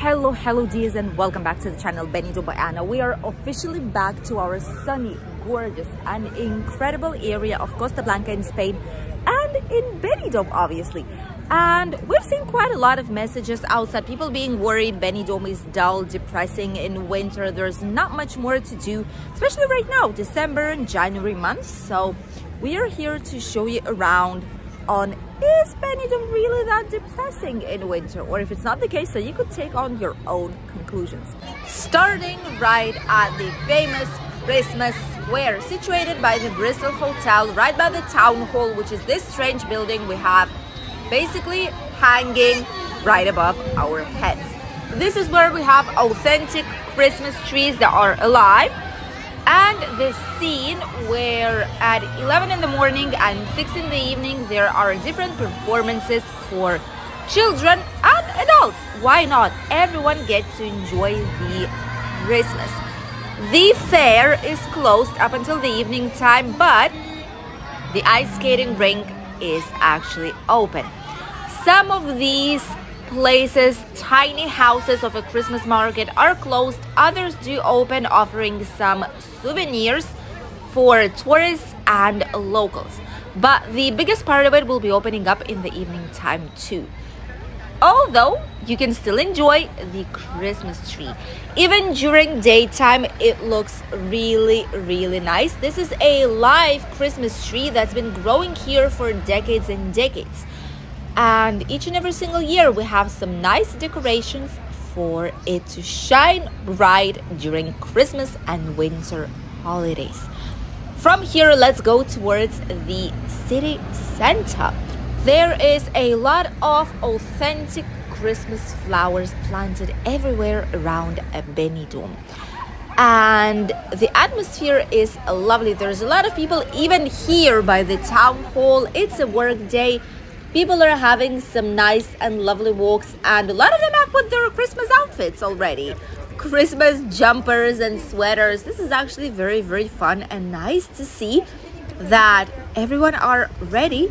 Hello dears, and welcome back to the channel Benidorm by Anna. We are officially back to our sunny, gorgeous and incredible area of Costa Blanca in Spain and in Benidorm obviously. And we've seen quite a lot of messages outside, people being worried Benidorm is dull, depressing in winter. There's not much more to do, especially right now, December and January months. So we are here to show you around on is Benidorm really that depressing in winter, or if it's not the case, then you could take on your own conclusions. Starting right at the famous Christmas Square, situated by the Bristol Hotel, right by the town hall, which is this strange building we have basically hanging right above our heads. This is where we have authentic Christmas trees that are alive, and the scene where at 11 in the morning and 6 in the evening there are different performances for children and adults. Why not? Everyone gets to enjoy the Christmas. The fair is closed up until the evening time, but the ice skating rink is actually open. Some of these places, tiny houses of a Christmas market, are closed. Others do open, offering some souvenirs for tourists and locals. But the biggest part of it will be opening up in the evening time too. Although you can still enjoy the Christmas tree. Even during daytime, it looks really nice. This is a live Christmas tree that's been growing here for decades and decades. And each and every single year we have some nice decorations for it to shine bright during Christmas and winter holidays. From here, let's go towards the city center. There is a lot of authentic Christmas flowers planted everywhere around Benidorm. And the atmosphere is lovely. There's a lot of people even here by the town hall. It's a work day. People are having some nice and lovely walks, and a lot of them have put their Christmas outfits already. Christmas jumpers and sweaters. This is actually very fun and nice to see that everyone are ready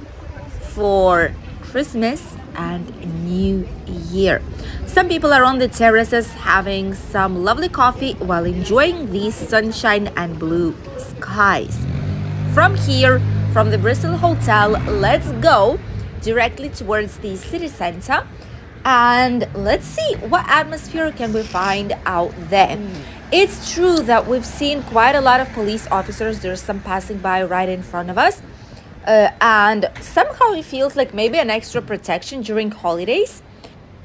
for Christmas and New Year. Some people are on the terraces having some lovely coffee while enjoying the sunshine and blue skies. From here, from the Bristol Hotel, let's go directly towards the city center, and let's see what atmosphere can we find out there. It's true that we've seen quite a lot of police officers. There's some passing by right in front of us, and somehow it feels like maybe an extra protection during holidays.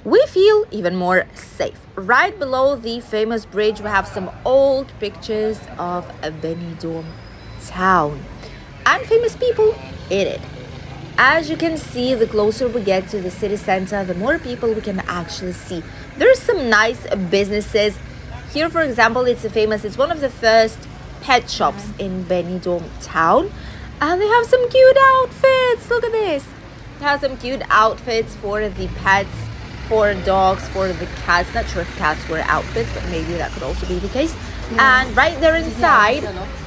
We feel even more safe. Right below the famous bridge, we have some old pictures of Benidorm town and famous people in it. As you can see, the closer we get to the city center, the more people we can actually see. There's some nice businesses. Here, for example, it's one of the first pet shops in Benidorm town. And they have some cute outfits. Look at this. They have some cute outfits for the pets, for dogs, for the cats. Not sure if cats wear outfits, but maybe that could also be the case. And right there inside,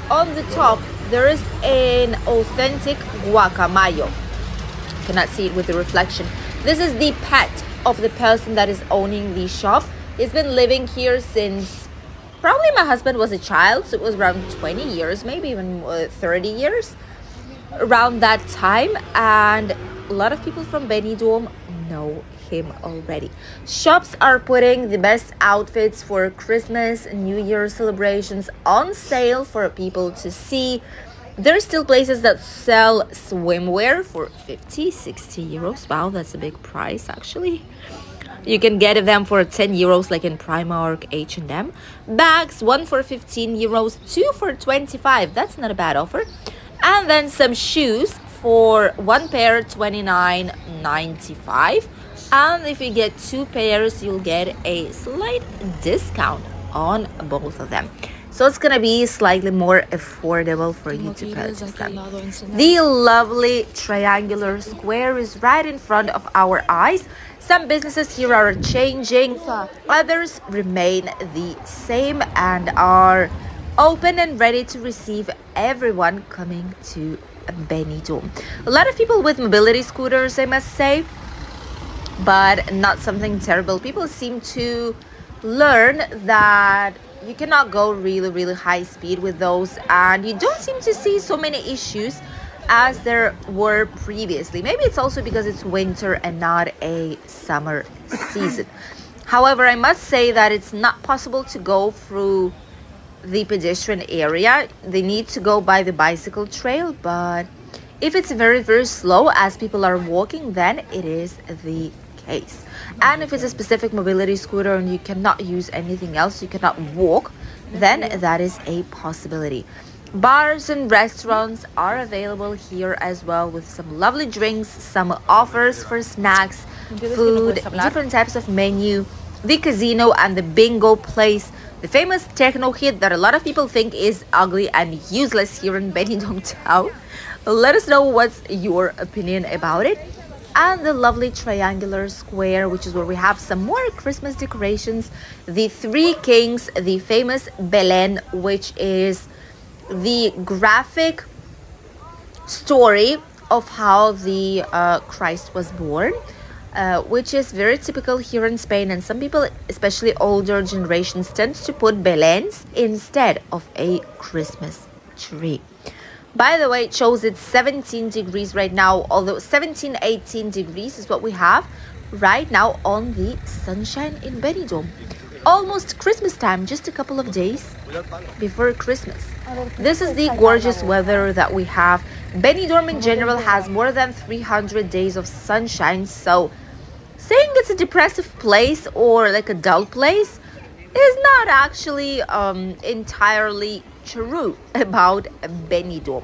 on the top, there is an authentic guacamayo. Cannot see it with the reflection. This is the pet of the person that is owning the shop. He's been living here since probably my husband was a child, so it was around 20 years, maybe even 30 years around that time. And a lot of people from Benidorm know him already. Shops are putting the best outfits for Christmas and New Year celebrations on sale for people to see. There are still places that sell swimwear for 50-60 euros. Wow, that's a big price actually. You can get them for 10 euros like in Primark, H&M. Bags, one for 15 euros, two for 25. That's not a bad offer. And then some shoes for one pair, 29.95. And if you get two pairs, you'll get a slight discount on both of them. So it's gonna be slightly more affordable for you to purchase them. The lovely triangular square is right in front of our eyes. Some businesses here are changing, others remain the same and are open and ready to receive everyone coming to Benidorm. A lot of people with mobility scooters, I must say. but not something terrible. People seem to learn that you cannot go really high speed with those, and you don't seem to see so many issues as there were previously. Maybe it's also because it's winter and not a summer season. However, I must say that it's not possible to go through the pedestrian area. They need to go by the bicycle trail, but if it's very slow as people are walking, then it is the case. And if it's a specific mobility scooter and you cannot use anything else, you cannot walk, then that is a possibility. Bars and restaurants are available here as well, with some lovely drinks, some offers for snacks, food, different types of menu, the casino and the bingo place, the famous techno hit that a lot of people think is ugly and useless here in Benidorm town. Let us know what's your opinion about it. And the lovely triangular square, which is where we have some more Christmas decorations, the Three Kings, the famous Belen, which is the graphic story of how the Christ was born, which is very typical here in Spain, and some people, especially older generations, tend to put Belens instead of a Christmas tree. By the way, it shows it's 17 degrees right now, although 18 degrees is what we have right now on the sunshine in Benidorm. Almost Christmas time, just a couple of days before Christmas. This is the gorgeous weather that we have. Benidorm in general has more than 300 days of sunshine, so saying it's a depressive place or like a dull place is not actually entirely true about Benidorm.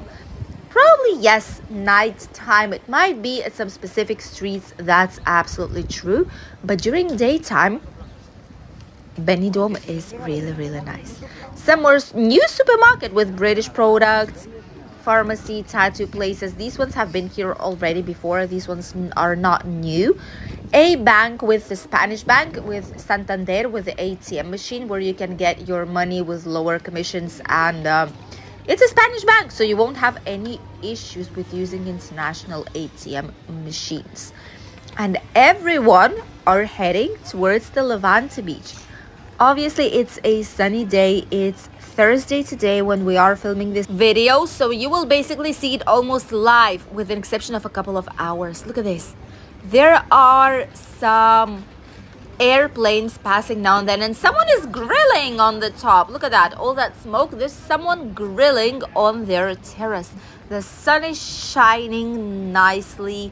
Probably yes, night time it might be at some specific streets, that's absolutely true, but during daytime Benidorm is really nice. Some more new supermarket with British products, pharmacy, tattoo places. These ones have been here already before. These ones are not new. A bank with the Spanish bank with Santander, with the ATM machine where you can get your money with lower commissions, and it's a Spanish bank, so you won't have any issues with using international ATM machines. And everyone are heading towards the Levante Beach. Obviously, it's a sunny day. It's Thursday today when we are filming this video, so you will basically see it almost live with an exception of a couple of hours. Look at this. There are some airplanes passing now and then, and someone is grilling on the top. Look at that, all that smoke. There's someone grilling on their terrace. The sun is shining nicely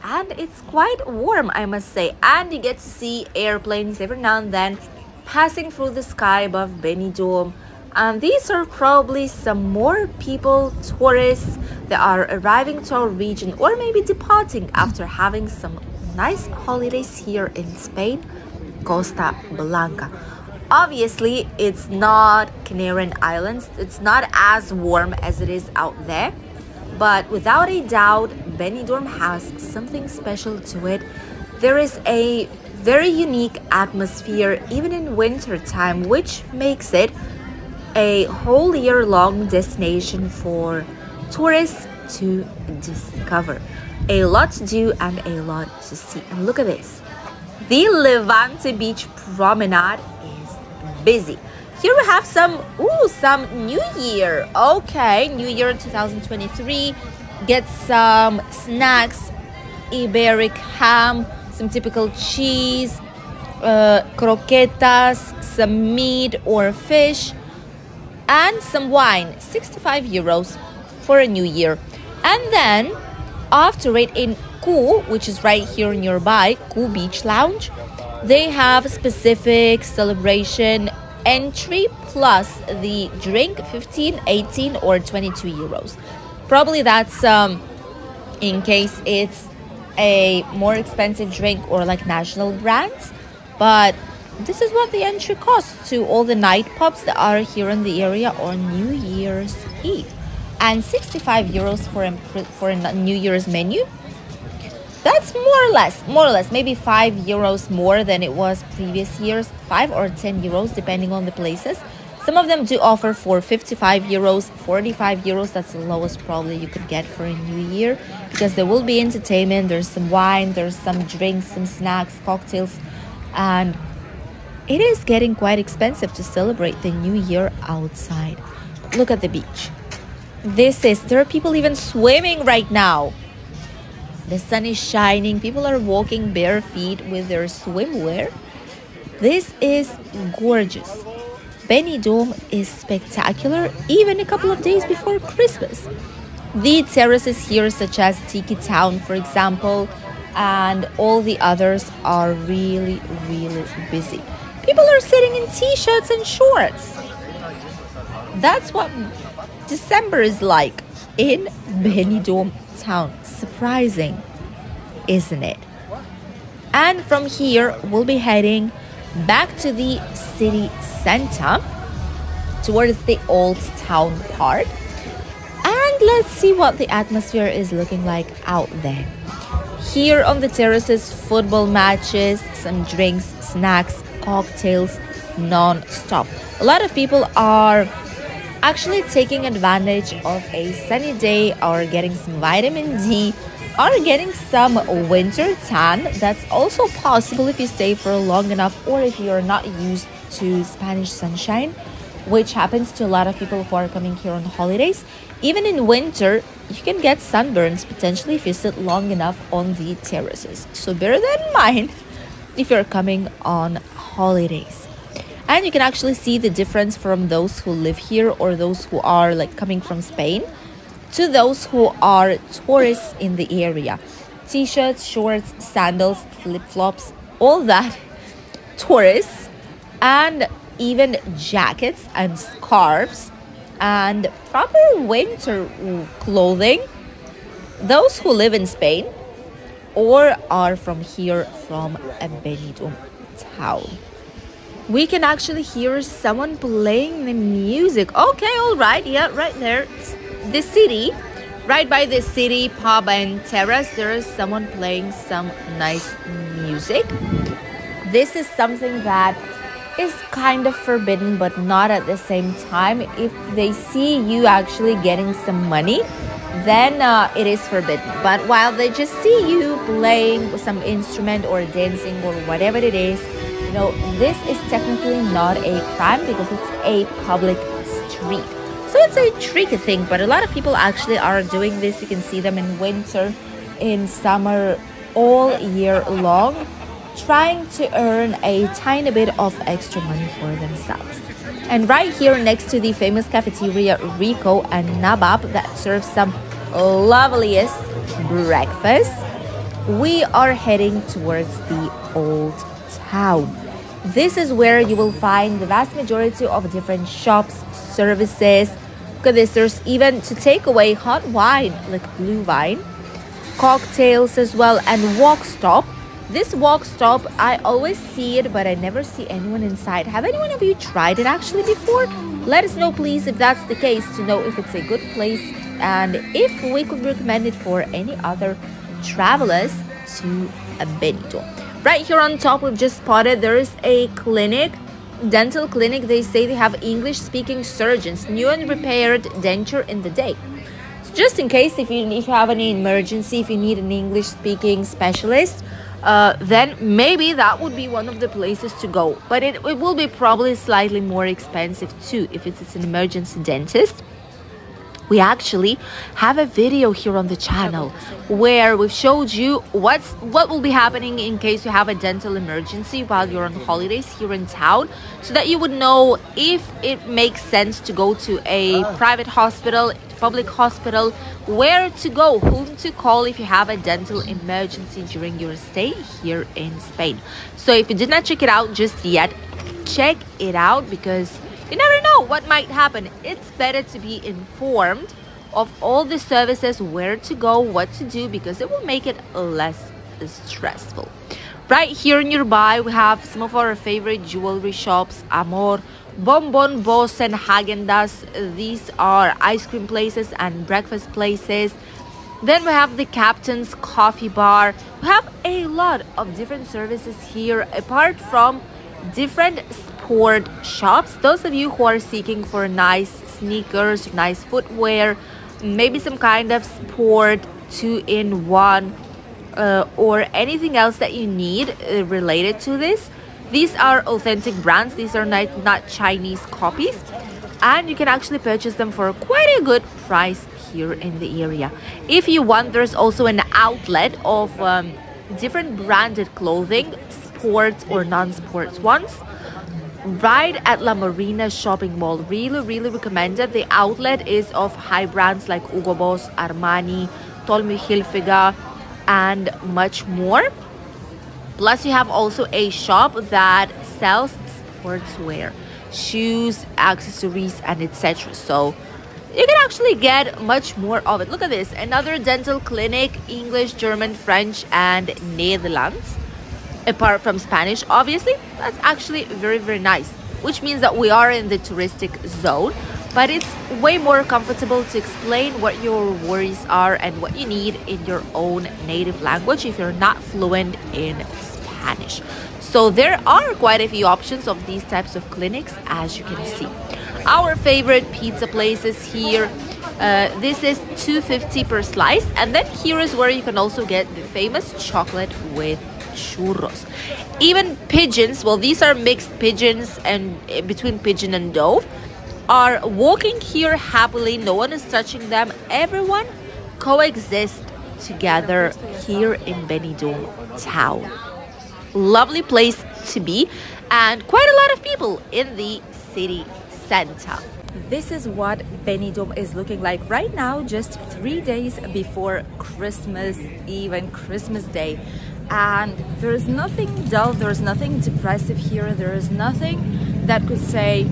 and it's quite warm, I must say, and you get to see airplanes every now and then passing through the sky above Benidorm. And these are probably some more people, tourists that are arriving to our region or maybe departing after having some nice holidays here in Spain, Costa Blanca. Obviously, it's not Canarian Islands. It's not as warm as it is out there, but without a doubt, Benidorm has something special to it. There is a very unique atmosphere even in winter time, which makes it a whole year-long destination for tourists to discover. A lot to do and a lot to see. And look at this, the Levante Beach promenade is busy. Here we have some New Year. Okay, New Year 2023. Get some snacks, Iberic ham, some typical cheese, croquetas, some meat or fish, and some wine. 65 euros for a New Year. And then after it, in Ku, which is right here nearby, Ku Beach Lounge, they have specific celebration entry plus the drink, 15, 18 or 22 euros. Probably that's in case it's a more expensive drink or like national brands, but this is what the entry costs to all the night pubs that are here in the area on New Year's Eve. And 65 euros for a New Year's menu. That's more or less, maybe 5 euros more than it was previous years, 5 or 10 euros depending on the places. Some of them do offer for 55 euros, 45 euros. That's the lowest probably you could get for a new year, because there will be entertainment. There's some wine, there's some drinks, some snacks, cocktails, and it is getting quite expensive to celebrate the new year outside. Look at the beach. There are people even swimming right now. The sun is shining. People are walking bare feet with their swimwear. This is gorgeous. Benidorm is spectacular even a couple of days before Christmas. The terraces here, such as Tiki Town, for example, and all the others are really, really busy. People are sitting in t-shirts and shorts. That's what December is like in Benidorm town. Surprising, isn't it? And from here, we'll be heading back to the city center towards the old town part. And let's see what the atmosphere is looking like out there. Here on the terraces, football matches, some drinks, snacks, cocktails, non-stop. A lot of people are actually taking advantage of a sunny day, or getting some vitamin D, or getting some winter tan. That's also possible if you stay for long enough, or if you're not used to Spanish sunshine, which happens to a lot of people who are coming here on holidays. Even in winter, you can get sunburns potentially if you sit long enough on the terraces. So bear that in mind if you're coming on holidays. And you can actually see the difference from those who live here, or those who are like coming from Spain, to those who are tourists in the area. T-shirts, shorts, sandals, flip-flops, all that. Tourists, and even jackets and scarves and proper winter clothing. Those who live in Spain or are from here, from a Benidorm town. We can actually hear someone playing the music. Okay, all right, yeah, right there. The city, right by the city pub and terrace, there is someone playing some nice music. This is something that is kind of forbidden, but not at the same time. If they see you actually getting some money, then it is forbidden. But while they just see you playing some instrument or dancing or whatever it is, you know, this is technically not a crime because it's a public street. So it's a tricky thing, but a lot of people actually are doing this. You can see them in winter, in summer, all year long, trying to earn a tiny bit of extra money for themselves. And right here next to the famous cafeteria Rico and Nabab that serves some loveliest breakfast, we are heading towards the old town. This is where you will find the vast majority of different shops, services. Look at this, there's even to take away hot wine, like blue wine, cocktails as well, and walk stop. This walk stop, I always see it, but I never see anyone inside. Have anyone of you tried it actually before? Let us know, please, if that's the case, to know if it's a good place and if we could recommend it for any other travelers to Benidorm. Right here on top, we've just spotted there is a clinic, dental clinic. They say they have English-speaking surgeons, new and repaired denture in the day. So just in case, if you have any emergency, if you need an English-speaking specialist, then maybe that would be one of the places to go. But it will be probably slightly more expensive too if it's an emergency dentist. We actually have a video here on the channel where we've showed you what will be happening in case you have a dental emergency while you're on holidays here in town, so that you would know if it makes sense to go to a private hospital, public hospital, where to go, whom to call if you have a dental emergency during your stay here in Spain. So if you did not check it out just yet, check it out, because you never know what might happen. It's better to be informed of all the services, where to go, what to do, because it will make it less stressful. Right here nearby, we have some of our favorite jewelry shops, Amor, Bonbon, Boss, and Häagen-Dazs. These are ice cream places and breakfast places. Then we have the Captain's Coffee Bar. We have a lot of different services here, apart from different sport shops. Those of you who are seeking for nice sneakers, nice footwear, maybe some kind of sport 2-in-1, or anything else that you need related to this. These are authentic brands. These are not Chinese copies, and you can actually purchase them for quite a good price here in the area. If you want, there's also an outlet of different branded clothing, sports or non-sports ones, right at La Marina shopping mall. Really recommended. The outlet is of high brands like Hugo Boss, Armani, Tommy Hilfiger, and much more. Plus you have also a shop that sells sportswear, shoes, accessories, and etc. So you can actually get much more of it. Look at this, another dental clinic, English, German, French, and Netherlands. Apart from Spanish, obviously. That's actually very nice, which means that we are in the touristic zone, but it's way more comfortable to explain what your worries are and what you need in your own native language if you're not fluent in Spanish. So there are quite a few options of these types of clinics, as you can see. Our favorite pizza places here, this is $2.50 per slice, and then here is where you can also get the famous chocolate with churros. Even pigeons, well, these are mixed pigeons and between pigeon and dove, are walking here happily. No one is touching them. Everyone coexists together here in Benidorm town. Lovely place to be, and quite a lot of people in the city center. This is what Benidorm is looking like right now, just 3 days before Christmas Eve and Christmas Day. And there's nothing dull, there's nothing depressive here, there is nothing that could say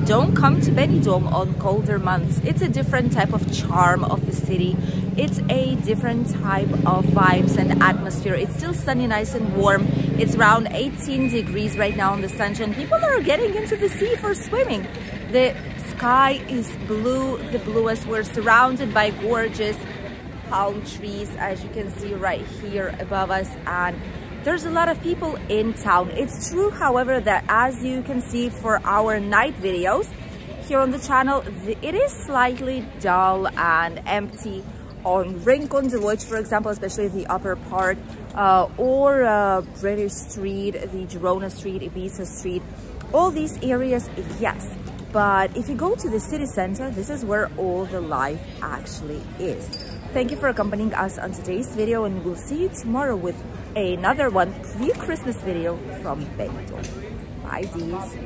don't come to Benidorm on colder months. It's a different type of charm of the city. It's a different type of vibes and atmosphere. It's still sunny, nice and warm. It's around 18 degrees right now in the sunshine. People are getting into the sea for swimming. The sky is blue, the bluest. We're surrounded by gorgeous palm trees, as you can see right here above us, and there's a lot of people in town. It's true, however, that as you can see for our night videos here on the channel, it is slightly dull and empty on Rincon de Lodge, for example, especially the upper part, or British Street, the Girona Street, Ibiza Street, all these areas, yes. But if you go to the city center, this is where all the life actually is. Thank you for accompanying us on today's video, and we'll see you tomorrow with another one, pre-Christmas video from Benidorm. Bye, Dees.